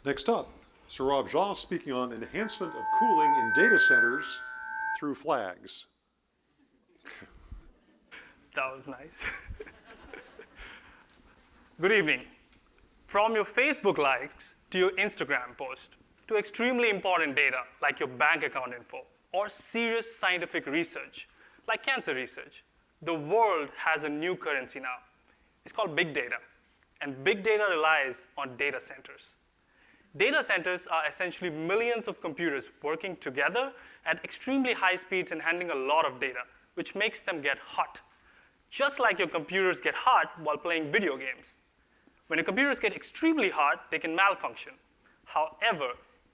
Next up, Sourabh speaking on enhancement of cooling in data centers through flags. That was nice. Good evening. From your Facebook likes to your Instagram post to extremely important data like your bank account info or serious scientific research like cancer research, the world has a new currency now. It's called big data, and big data relies on data centers. Data centers are essentially millions of computers working together at extremely high speeds and handling a lot of data, which makes them get hot. Just like your computers get hot while playing video games. When your computers get extremely hot, they can malfunction. However,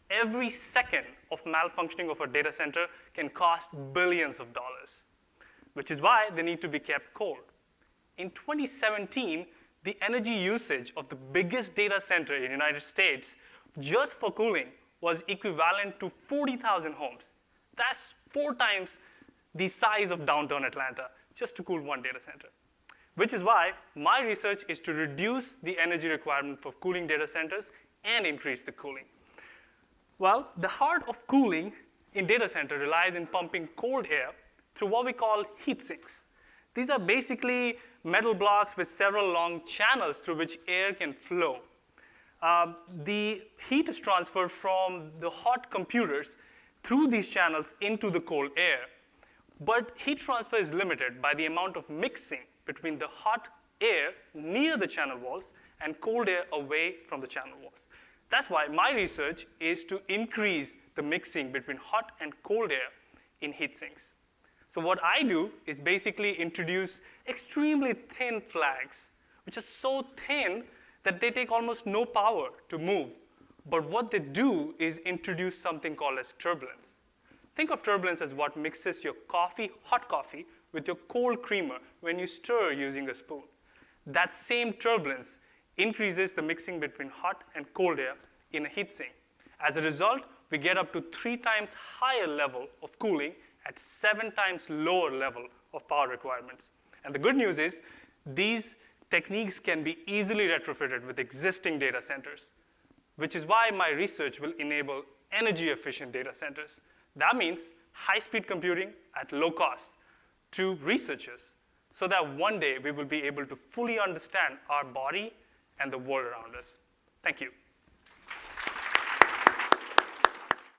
every second of malfunctioning of a data center can cost billions of dollars, which is why they need to be kept cold. In 2017, the energy usage of the biggest data center in the United States just for cooling was equivalent to 40,000 homes. That's 4 times the size of downtown Atlanta just to cool one data center. Which is why my research is to reduce the energy requirement for cooling data centers and increase the cooling. Well, the heart of cooling in data center relies in pumping cold air through what we call heat sinks. These are basically metal blocks with several long channels through which air can flow. The heat is transferred from the hot computers through these channels into the cold air. But heat transfer is limited by the amount of mixing between the hot air near the channel walls and cold air away from the channel walls. That's why my research is to increase the mixing between hot and cold air in heat sinks. So what I do is basically introduce extremely thin flags, which are so thin that they take almost no power to move. But what they do is introduce something called as turbulence. Think of turbulence as what mixes your coffee, hot coffee, with your cold creamer when you stir using a spoon. That same turbulence increases the mixing between hot and cold air in a heat sink. As a result, we get up to 3 times higher level of cooling at 7 times lower level of power requirements. And the good news is these techniques can be easily retrofitted with existing data centers, which is why my research will enable energy-efficient data centers. That means high-speed computing at low cost to researchers so that one day we will be able to fully understand our body and the world around us. Thank you.